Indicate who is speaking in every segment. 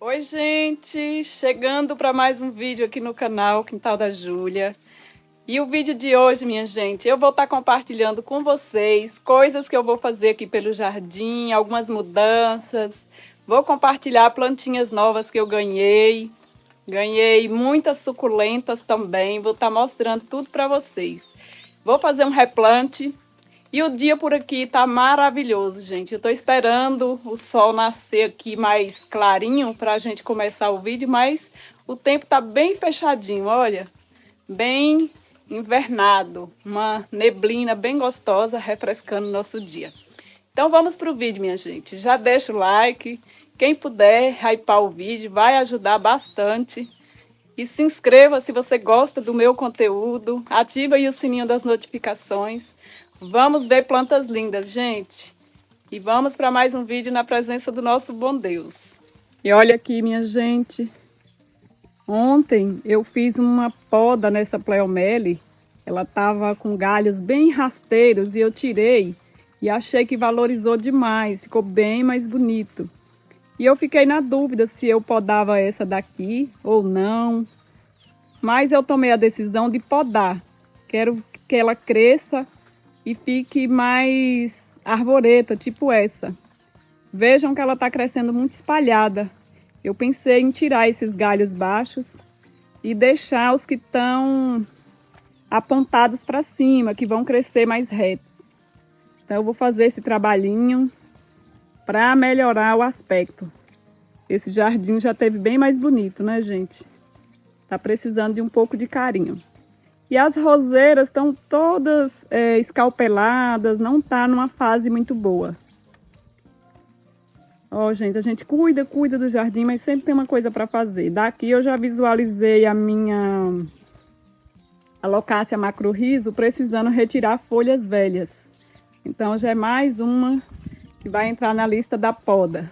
Speaker 1: Oi, gente! Chegando para mais um vídeo aqui no canal Quintal da Júlia. E o vídeo de hoje, minha gente, eu vou estar compartilhando com vocês coisas que eu vou fazer aqui pelo jardim, algumas mudanças. Vou compartilhar plantinhas novas que eu ganhei. Ganhei muitas suculentas também, vou estar mostrando tudo para vocês. Vou fazer um replante. E o dia por aqui tá maravilhoso, gente. Eu tô esperando o sol nascer aqui mais clarinho pra gente começar o vídeo, mas o tempo tá bem fechadinho, olha. Bem invernado. Uma neblina bem gostosa refrescando o nosso dia. Então vamos pro vídeo, minha gente. Já deixa o like. Quem puder hypar o vídeo vai ajudar bastante. E se inscreva se você gosta do meu conteúdo. Ativa aí o sininho das notificações. Vamos ver plantas lindas, gente. E vamos para mais um vídeo na presença do nosso bom Deus. E olha aqui, minha gente. Ontem eu fiz uma poda nessa Pleomele. Ela estava com galhos bem rasteiros e eu tirei. E achei que valorizou demais. Ficou bem mais bonito. E eu fiquei na dúvida se eu podava essa daqui ou não. Mas eu tomei a decisão de podar. Quero que ela cresça e fique mais arvoreta, tipo essa. Vejam que ela está crescendo muito espalhada. Eu pensei em tirar esses galhos baixos e deixar os que estão apontados para cima, que vão crescer mais retos. Então eu vou fazer esse trabalhinho para melhorar o aspecto. Esse jardim já teve bem mais bonito, né, gente? Tá precisando de um pouco de carinho. E as roseiras estão todas escalpeladas, não tá numa fase muito boa. Ó, gente, a gente cuida do jardim, mas sempre tem uma coisa para fazer. Daqui eu já visualizei a minha Alocácia macro-rhizo precisando retirar folhas velhas. Então já é mais uma que vai entrar na lista da poda.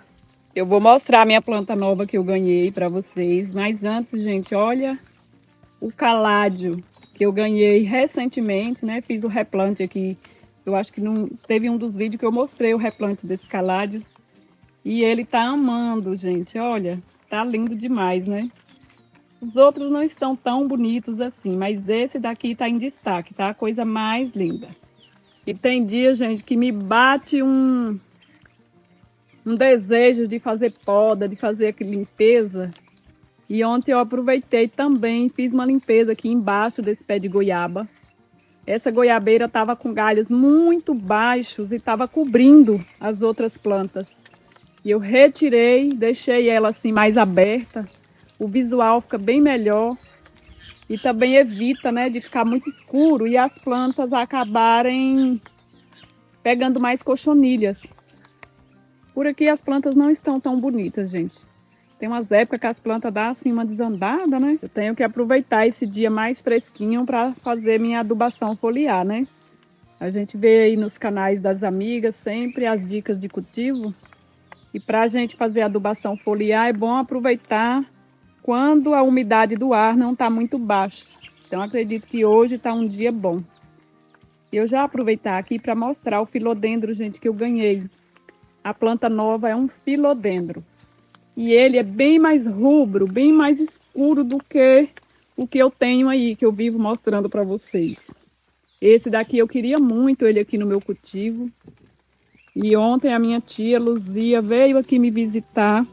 Speaker 1: Eu vou mostrar a minha planta nova que eu ganhei para vocês. Mas antes, gente, olha o caládio que eu ganhei recentemente, né? Fiz o replante aqui. Eu acho que não teve um dos vídeos que eu mostrei o replante desse caládio. E ele tá amando, gente. Olha, tá lindo demais, né? Os outros não estão tão bonitos assim, mas esse daqui tá em destaque, tá? A coisa mais linda. E tem dia, gente, que me bate um desejo de fazer poda, de fazer aquela limpeza. E ontem eu aproveitei também, fiz uma limpeza aqui embaixo desse pé de goiaba. Essa goiabeira estava com galhos muito baixos e estava cobrindo as outras plantas. E eu retirei, deixei ela assim mais aberta. O visual fica bem melhor. E também evita, né, de ficar muito escuro e as plantas acabarem pegando mais cochonilhas. Por aqui as plantas não estão tão bonitas, gente. Tem umas épocas que as plantas dão assim uma desandada, né? Eu tenho que aproveitar esse dia mais fresquinho para fazer minha adubação foliar, né? A gente vê aí nos canais das amigas sempre as dicas de cultivo. E para a gente fazer adubação foliar é bom aproveitar quando a umidade do ar não está muito baixa. Então acredito que hoje está um dia bom. Eu já aproveitar aqui para mostrar o filodendro, gente, que eu ganhei. A planta nova é um filodendro. E ele é bem mais rubro, bem mais escuro do que o que eu tenho aí, que eu vivo mostrando para vocês. Esse daqui eu queria muito ele aqui no meu cultivo. E ontem a minha tia Luzia veio aqui me visitar,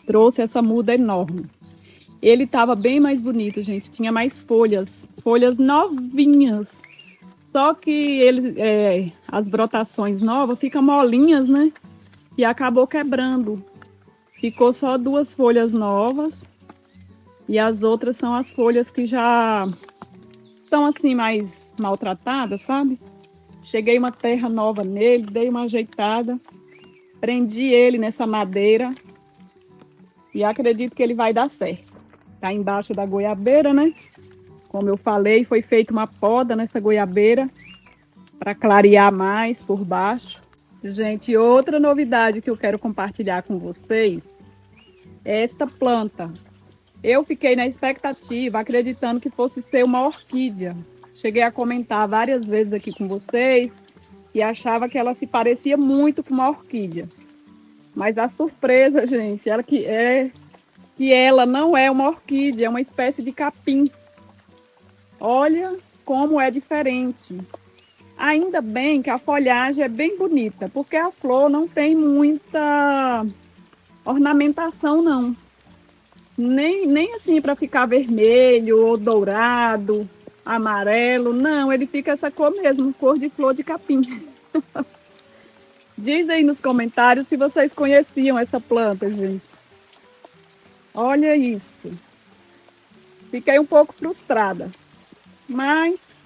Speaker 1: trouxe essa muda enorme. Ele estava bem mais bonito, gente, tinha mais folhas, folhas novinhas. Só que ele, as brotações novas ficam molinhas, né? E acabou quebrando. Ficou só 2 folhas novas e as outras são as folhas que já estão assim mais maltratadas, sabe? Cheguei uma terra nova nele, dei uma ajeitada, prendi ele nessa madeira e acredito que ele vai dar certo. Tá embaixo da goiabeira, né? Como eu falei, foi feita uma poda nessa goiabeira para clarear mais por baixo. Gente, outra novidade que eu quero compartilhar com vocês é esta planta. Eu fiquei na expectativa, acreditando que fosse ser uma orquídea. Cheguei a comentar várias vezes aqui com vocês e achava que ela se parecia muito com uma orquídea. Mas a surpresa, gente, que ela não é uma orquídea, é uma espécie de capim. Olha como é diferente. Ainda bem que a folhagem é bem bonita, porque a flor não tem muita ornamentação, não. Nem assim para ficar vermelho ou dourado, amarelo. Não, ele fica essa cor mesmo, cor de flor de capim. Diz aí nos comentários se vocês conheciam essa planta, gente. Olha isso. Fiquei um pouco frustrada, mas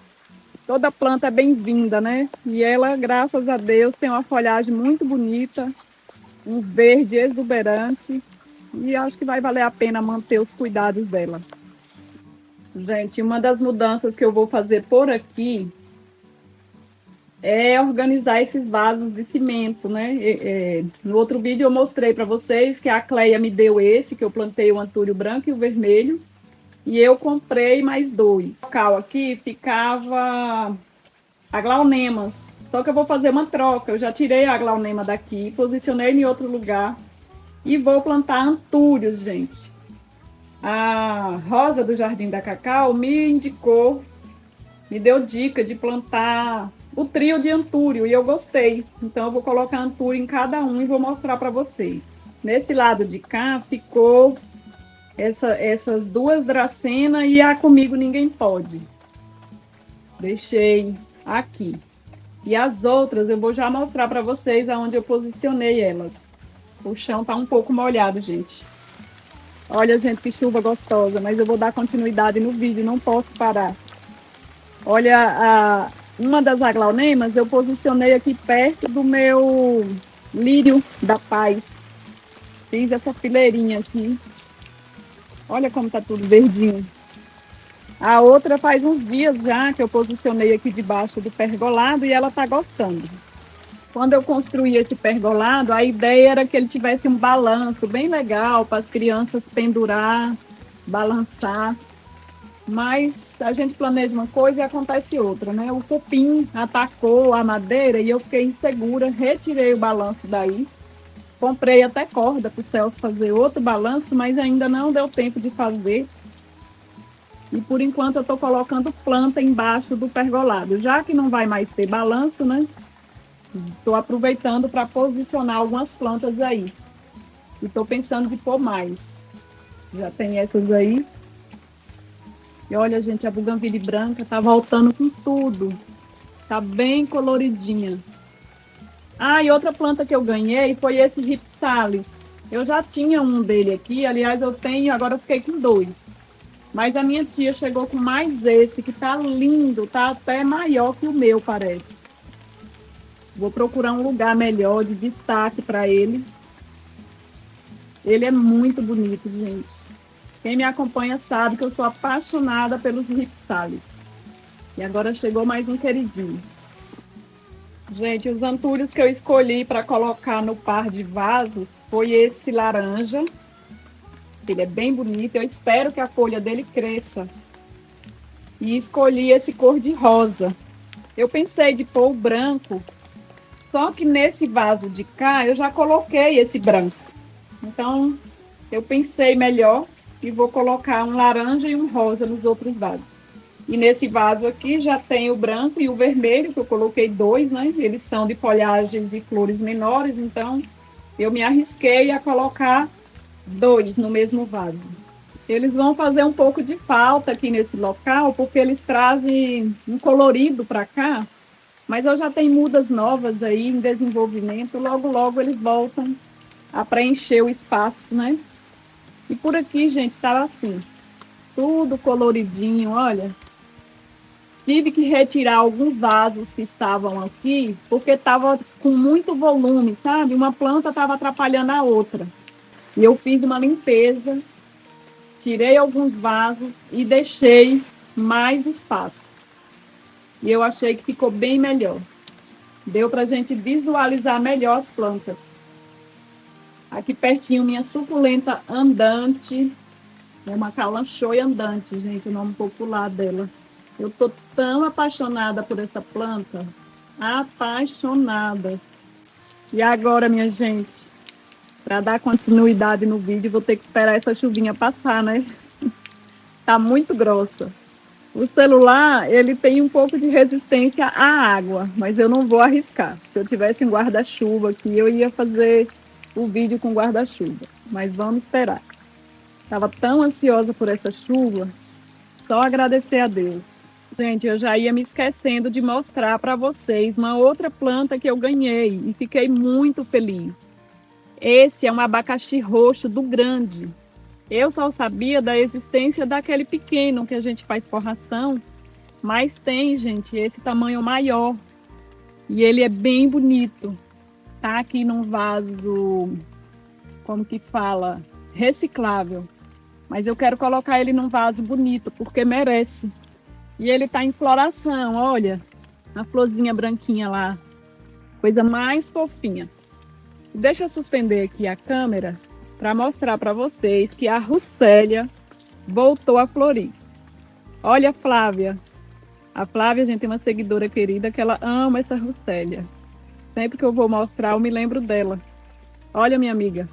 Speaker 1: toda planta é bem-vinda, né? E ela, graças a Deus, tem uma folhagem muito bonita, um verde exuberante, e acho que vai valer a pena manter os cuidados dela. Gente, uma das mudanças que eu vou fazer por aqui é organizar esses vasos de cimento, né? No outro vídeo eu mostrei para vocês que a Cleia me deu esse, que eu plantei o antúrio branco e o vermelho, e eu comprei mais dois. O local aqui ficava aglaunemas, só que eu vou fazer uma troca. Eu já tirei a aglaunema daqui, posicionei em outro lugar e vou plantar antúrios, gente. A Rosa do Jardim da Cacau me indicou, me deu dica de plantar o trio de antúrio e eu gostei. Então eu vou colocar antúrio em cada um e vou mostrar para vocês. Nesse lado de cá ficou essas duas dracenas e a Comigo Ninguém Pode. Deixei aqui. E as outras eu vou já mostrar para vocês aonde eu posicionei elas. O chão tá um pouco molhado, gente. Olha, gente, que chuva gostosa, mas eu vou dar continuidade no vídeo, não posso parar. Olha, uma das aglaunemas eu posicionei aqui perto do meu lírio da paz. Fiz essa fileirinha aqui. Olha como tá tudo verdinho. A outra faz uns dias já que eu posicionei aqui debaixo do pergolado e ela tá gostando. Quando eu construí esse pergolado, a ideia era que ele tivesse um balanço bem legal para as crianças pendurar, balançar. Mas a gente planeja uma coisa e acontece outra, né? O cupim atacou a madeira e eu fiquei insegura, retirei o balanço daí. Comprei até corda para o Celso fazer outro balanço, mas ainda não deu tempo de fazer. E por enquanto eu estou colocando planta embaixo do pergolado. Já que não vai mais ter balanço, né? Estou aproveitando para posicionar algumas plantas aí. E estou pensando de pôr mais. Já tem essas aí. E olha, gente, a buganvília branca tá voltando com tudo. Tá bem coloridinha. Ah, e outra planta que eu ganhei foi esse Ripsalis. Eu já tinha um dele aqui, aliás, eu tenho, agora eu fiquei com dois. Mas a minha tia chegou com mais esse, que tá lindo, tá até maior que o meu, parece. Vou procurar um lugar melhor de destaque para ele. Ele é muito bonito, gente. Quem me acompanha sabe que eu sou apaixonada pelos Ripsalis. E agora chegou mais um queridinho. Gente, os antúrios que eu escolhi para colocar no par de vasos foi esse laranja. Ele é bem bonito, eu espero que a folha dele cresça. E escolhi esse cor de rosa. Eu pensei de pôr o branco, só que nesse vaso de cá eu já coloquei esse branco. Então eu pensei melhor e vou colocar um laranja e um rosa nos outros vasos. E nesse vaso aqui já tem o branco e o vermelho, que eu coloquei dois, né? Eles são de folhagens e flores menores, então eu me arrisquei a colocar dois no mesmo vaso. Eles vão fazer um pouco de falta aqui nesse local, porque eles trazem um colorido para cá, mas eu já tenho mudas novas aí em desenvolvimento, logo logo eles voltam a preencher o espaço, né? E por aqui, gente, tava assim, tudo coloridinho, olha. Tive que retirar alguns vasos que estavam aqui, porque estava com muito volume, sabe? Uma planta estava atrapalhando a outra. E eu fiz uma limpeza, tirei alguns vasos e deixei mais espaço. E eu achei que ficou bem melhor. Deu para a gente visualizar melhor as plantas. Aqui pertinho, minha suculenta andante. É uma calanchoe andante, gente, o nome popular dela. Eu tô tão apaixonada por essa planta. Apaixonada. E agora, minha gente, Para dar continuidade no vídeo, vou ter que esperar essa chuvinha passar, né? Tá muito grossa. O celular, ele tem um pouco de resistência à água, mas eu não vou arriscar. Se eu tivesse um guarda-chuva aqui, eu ia fazer o vídeo com guarda-chuva. Mas vamos esperar. Estava tão ansiosa por essa chuva, só agradecer a Deus. Gente, eu já ia me esquecendo de mostrar para vocês uma outra planta que eu ganhei e fiquei muito feliz. Esse é um abacaxi roxo do grande. Eu só sabia da existência daquele pequeno que a gente faz forração, mas tem, gente, esse tamanho maior. E ele é bem bonito. Tá aqui num vaso, como que fala? Reciclável. Mas eu quero colocar ele num vaso bonito, porque merece. E ele tá em floração, olha. A florzinha branquinha lá. Coisa mais fofinha. Deixa eu suspender aqui a câmera para mostrar para vocês que a Russélia voltou a florir. Olha a Flávia. A Flávia, gente, tem uma seguidora querida que ela ama essa Russélia. Sempre que eu vou mostrar, eu me lembro dela. Olha, minha amiga.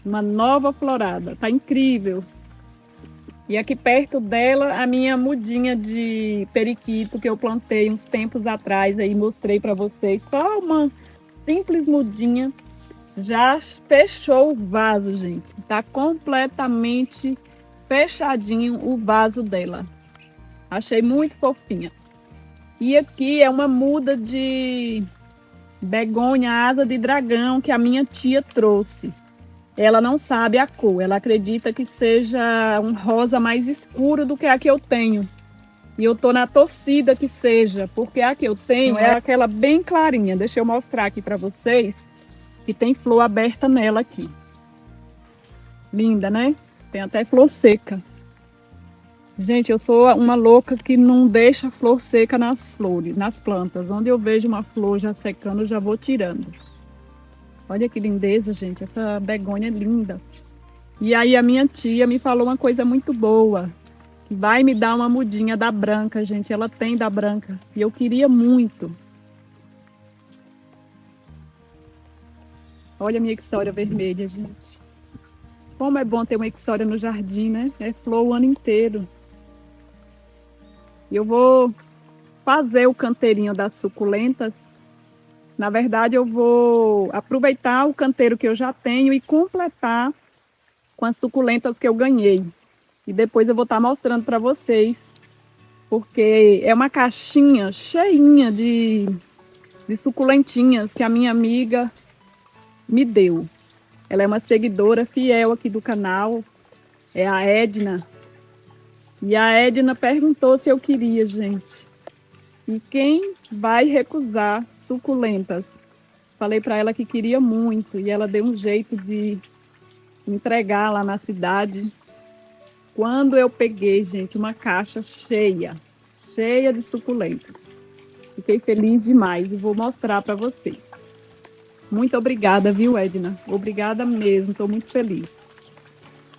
Speaker 1: Uma nova florada. Tá incrível. E aqui perto dela, a minha mudinha de periquito que eu plantei uns tempos atrás aí, mostrei para vocês. Só uma simples mudinha. Já fechou o vaso, gente. Tá completamente fechadinho o vaso dela. Achei muito fofinha. E aqui é uma muda de begônia asa de dragão que a minha tia trouxe. Ela não sabe a cor. Ela acredita que seja um rosa mais escuro do que a que eu tenho. E eu tô na torcida que seja, porque a que eu tenho é aquela bem clarinha. Deixa eu mostrar aqui para vocês. Que tem flor aberta nela aqui. Linda, né? Tem até flor seca. Gente, eu sou uma louca que não deixa flor seca nas flores, nas plantas. Onde eu vejo uma flor já secando, eu já vou tirando. Olha que lindeza, gente. Essa begônia é linda. E aí a minha tia me falou uma coisa muito boa. Que vai me dar uma mudinha da branca, gente. Ela tem da branca. E eu queria muito. Olha a minha ixória vermelha, gente. Como é bom ter uma ixória no jardim, né? É flor o ano inteiro. E eu vou fazer o canteirinho das suculentas. Na verdade, eu vou aproveitar o canteiro que eu já tenho e completar com as suculentas que eu ganhei. E depois eu vou estar mostrando para vocês. Porque é uma caixinha cheinha de suculentinhas que a minha amiga me deu. Ela é uma seguidora fiel aqui do canal, é a Edna. E a Edna perguntou se eu queria, gente. E quem vai recusar suculentas? Falei para ela que queria muito e ela deu um jeito de entregar lá na cidade. Quando eu peguei, gente, uma caixa cheia de suculentas. Fiquei feliz demais e vou mostrar para vocês. Muito obrigada, viu, Edna? Obrigada mesmo, estou muito feliz.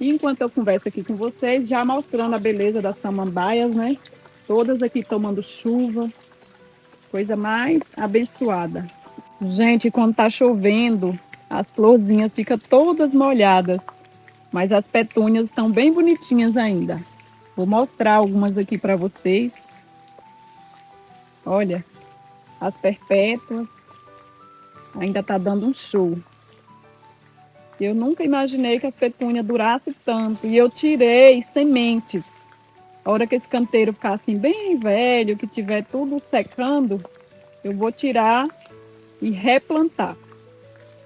Speaker 1: E enquanto eu converso aqui com vocês, já mostrando a beleza das samambaias, né? Todas aqui tomando chuva. Coisa mais abençoada. Gente, quando tá chovendo, as florzinhas ficam todas molhadas. Mas as petúnias estão bem bonitinhas ainda. Vou mostrar algumas aqui para vocês. Olha, as perpétuas. Ainda tá dando um show. Eu nunca imaginei que as petúnias durassem tanto. E eu tirei sementes. A hora que esse canteiro ficar assim bem velho, que tiver tudo secando, eu vou tirar e replantar.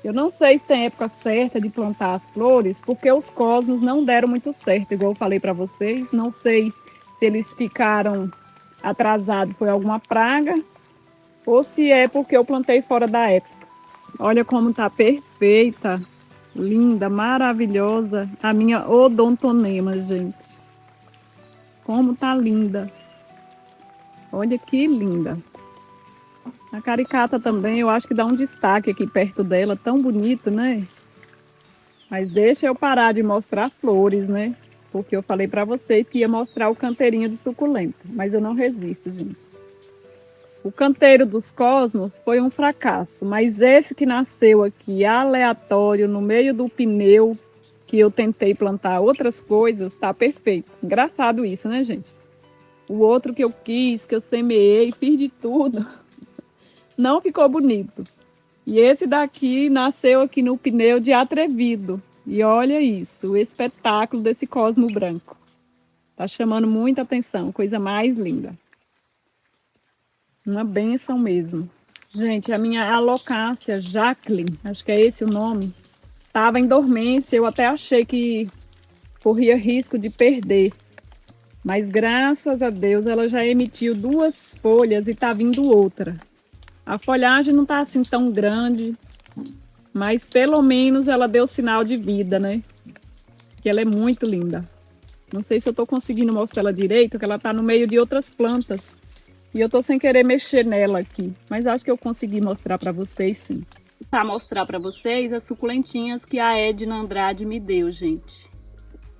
Speaker 1: Eu não sei se tem época certa de plantar as flores, porque os cosmos não deram muito certo, igual eu falei para vocês. Não sei se eles ficaram atrasados por alguma praga, ou se é porque eu plantei fora da época. Olha como tá perfeita, linda, maravilhosa a minha odontonema, gente. Como tá linda. Olha que linda. A caricata também, eu acho que dá um destaque aqui perto dela, tão bonito, né? Mas deixa eu parar de mostrar flores, né? Porque eu falei para vocês que ia mostrar o canteirinho de suculenta, mas eu não resisto, gente. O canteiro dos cosmos foi um fracasso, mas esse que nasceu aqui aleatório no meio do pneu, que eu tentei plantar outras coisas, tá perfeito. Engraçado isso, né, gente? O outro que eu quis, que eu semeei, fiz de tudo, não ficou bonito. E esse daqui nasceu aqui no pneu de atrevido. E olha isso, o espetáculo desse cosmo branco. Tá chamando muita atenção, coisa mais linda. Uma bênção mesmo. Gente, a minha alocácia Jacqueline, acho que é esse o nome, estava em dormência. Eu até achei que corria risco de perder. Mas graças a Deus ela já emitiu 2 folhas e tá vindo outra. A folhagem não tá assim tão grande, mas pelo menos ela deu sinal de vida, né? Que ela é muito linda. Não sei se eu tô conseguindo mostrar ela direito, porque ela tá no meio de outras plantas. E eu tô sem querer mexer nela aqui, mas acho que eu consegui mostrar para vocês sim. Para mostrar para vocês as suculentinhas que a Edna Andrade me deu, gente.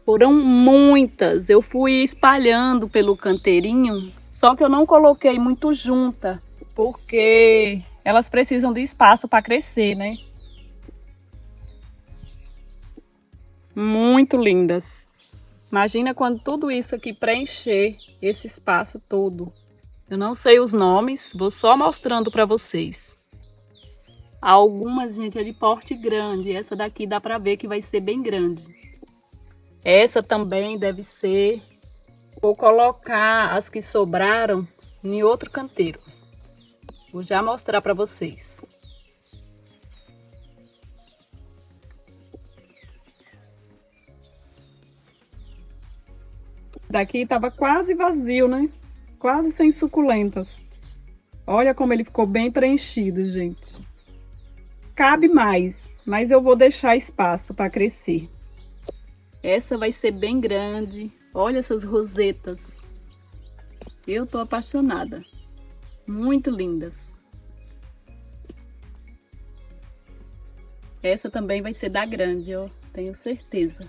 Speaker 1: Foram muitas, eu fui espalhando pelo canteirinho, só que eu não coloquei muito junta, porque elas precisam de espaço para crescer, né? Muito lindas. Imagina quando tudo isso aqui preencher esse espaço todo. Eu não sei os nomes, vou só mostrando para vocês. Algumas, gente, é de porte grande. Essa daqui dá para ver que vai ser bem grande. Essa também deve ser. Vou colocar as que sobraram em outro canteiro. Vou já mostrar para vocês. Daqui estava quase vazio, né? Quase sem suculentas. Olha como ele ficou bem preenchido, gente. Cabe mais, mas eu vou deixar espaço para crescer. Essa vai ser bem grande. Olha essas rosetas. Eu tô apaixonada. Muito lindas. Essa também vai ser da grande, ó. Tenho certeza.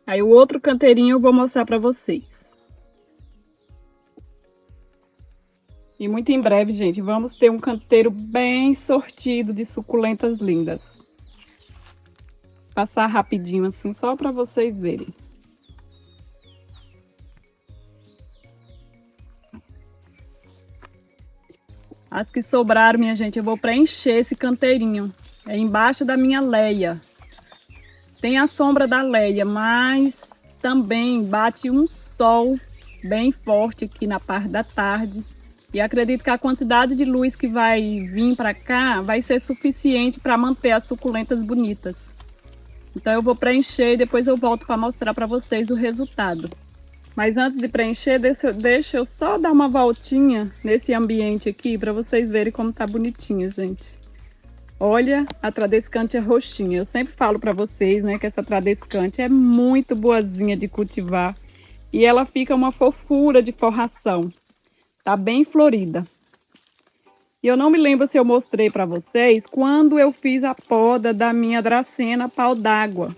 Speaker 1: Aí o outro canteirinho eu vou mostrar para vocês. E muito em breve, gente, vamos ter um canteiro bem sortido de suculentas lindas. Passar rapidinho assim, só para vocês verem. As que sobraram, minha gente, eu vou preencher esse canteirinho. É embaixo da minha leia. Tem a sombra da leia, mas também bate um sol bem forte aqui na parte da tarde. E acredito que a quantidade de luz que vai vir para cá vai ser suficiente para manter as suculentas bonitas. Então eu vou preencher e depois eu volto para mostrar para vocês o resultado. Mas antes de preencher, deixa eu só dar uma voltinha nesse ambiente aqui para vocês verem como tá bonitinho, gente. Olha, a tradescante é roxinha. Eu sempre falo para vocês, né, que essa tradescante é muito boazinha de cultivar. E ela fica uma fofura de forração. Tá bem florida. E eu não me lembro se eu mostrei para vocês quando eu fiz a poda da minha dracena pau d'água.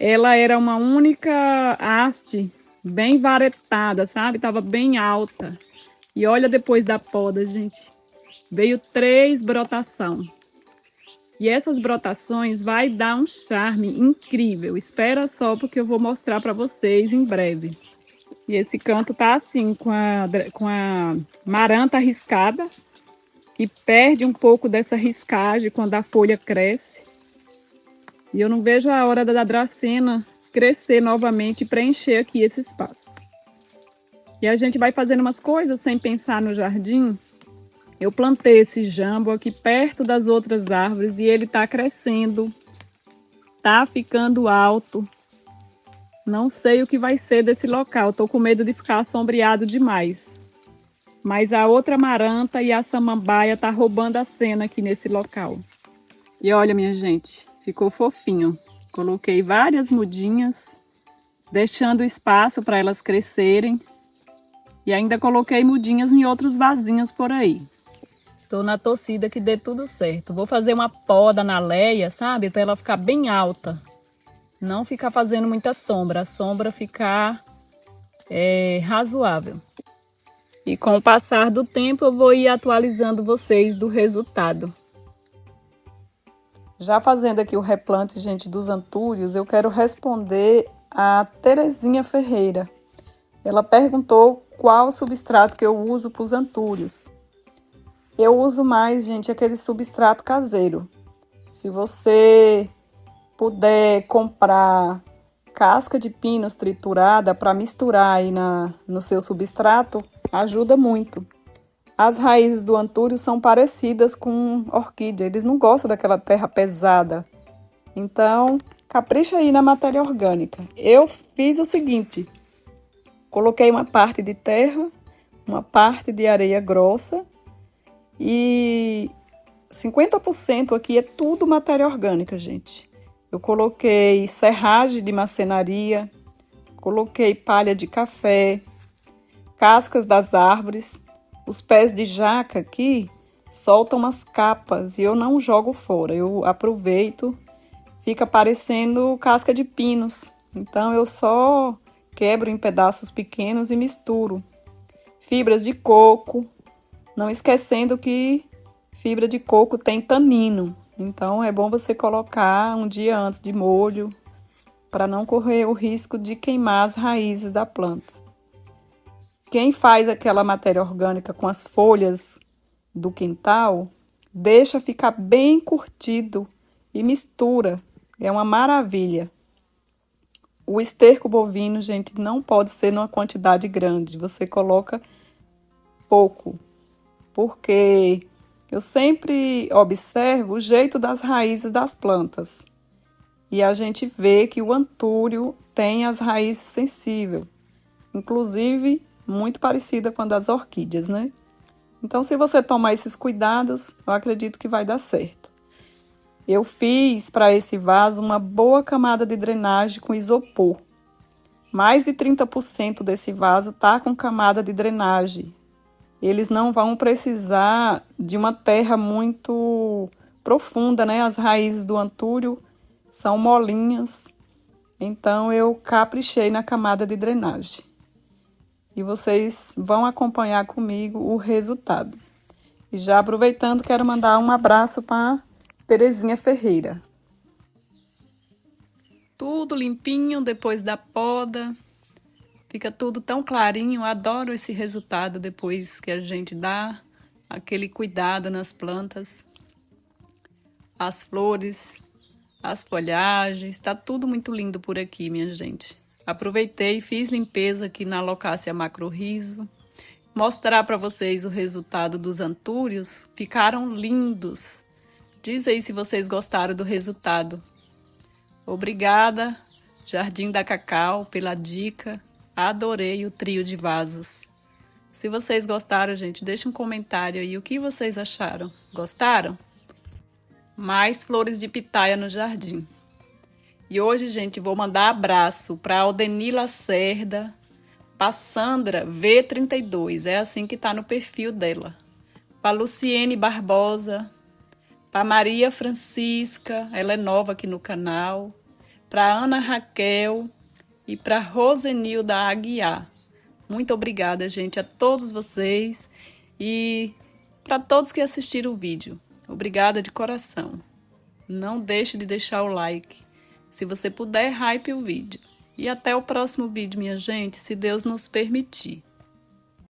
Speaker 1: Ela era uma única haste, bem varetada, sabe? Tava bem alta. E olha depois da poda, gente. Veio 3 brotações. E essas brotações vai dar um charme incrível. Espera só, porque eu vou mostrar para vocês em breve. E esse canto tá assim, com a maranta riscada, que perde um pouco dessa riscagem quando a folha cresce. E eu não vejo a hora da dracena crescer novamente e preencher aqui esse espaço. E a gente vai fazendo umas coisas sem pensar no jardim. Eu plantei esse jambo aqui perto das outras árvores e ele tá crescendo, tá ficando alto. Não sei o que vai ser desse local, tô com medo de ficar assombreado demais. Mas a outra maranta e a samambaia tá roubando a cena aqui nesse local. E olha, minha gente, ficou fofinho. Coloquei várias mudinhas, deixando espaço para elas crescerem. E ainda coloquei mudinhas em outros vasinhos por aí. Estou na torcida que dê tudo certo. Vou fazer uma poda na leia, sabe? Para ela ficar bem alta. Não ficar fazendo muita sombra. A sombra ficar razoável. E com o passar do tempo eu vou ir atualizando vocês do resultado. Já fazendo aqui o replante, gente, dos antúrios, eu quero responder a Terezinha Ferreira. Ela perguntou qual substrato que eu uso para os antúrios. Eu uso mais, gente, aquele substrato caseiro. Se você puder comprar casca de pinos triturada para misturar aí no seu substrato, ajuda muito. As raízes do antúrio são parecidas com orquídea, eles não gostam daquela terra pesada. Então, capricha aí na matéria orgânica. Eu fiz o seguinte, coloquei uma parte de terra, uma parte de areia grossa e 50% aqui é tudo matéria orgânica, gente. Eu coloquei serragem de marcenaria, coloquei palha de café, cascas das árvores. Os pés de jaca aqui soltam umas capas e eu não jogo fora, eu aproveito, fica parecendo casca de pinos. Então eu só quebro em pedaços pequenos e misturo. Fibras de coco, não esquecendo que fibra de coco tem tanino. Então é bom você colocar um dia antes de molho para não correr o risco de queimar as raízes da planta. Quem faz aquela matéria orgânica com as folhas do quintal, deixa ficar bem curtido e mistura. É uma maravilha. O esterco bovino, gente, não pode ser numa quantidade grande. Você coloca pouco, porque eu sempre observo o jeito das raízes das plantas. E a gente vê que o antúrio tem as raízes sensíveis. Inclusive, muito parecida com a das orquídeas, né? Então, se você tomar esses cuidados, eu acredito que vai dar certo. Eu fiz para esse vaso uma boa camada de drenagem com isopor. Mais de 30% desse vaso está com camada de drenagem. Eles não vão precisar de uma terra muito profunda, né? As raízes do antúrio são molinhas. Então, eu caprichei na camada de drenagem. E vocês vão acompanhar comigo o resultado. E já aproveitando, quero mandar um abraço para Terezinha Ferreira. Tudo limpinho depois da poda. Fica tudo tão clarinho. Eu adoro esse resultado depois que a gente dá aquele cuidado nas plantas. As flores, as folhagens, tá tudo muito lindo por aqui, minha gente. Aproveitei e fiz limpeza aqui na Locácia macro-rhizo. Mostrar para vocês o resultado dos antúrios. Ficaram lindos. Diz aí se vocês gostaram do resultado. Obrigada, Jardim da Cacau, pela dica. Adorei o trio de vasos. Se vocês gostaram, gente, deixa um comentário aí. O que vocês acharam? Gostaram? Mais flores de pitaia no jardim. E hoje, gente, vou mandar abraço para Aldeni Lacerda, para Sandra V32, é assim que tá no perfil dela. Para Luciene Barbosa, para Maria Francisca, ela é nova aqui no canal. Para Ana Raquel e para Rosenilda Aguiar. Muito obrigada, gente, a todos vocês e para todos que assistiram o vídeo. Obrigada de coração. Não deixe de deixar o like. Se você puder, hype o vídeo. E até o próximo vídeo, minha gente, se Deus nos permitir.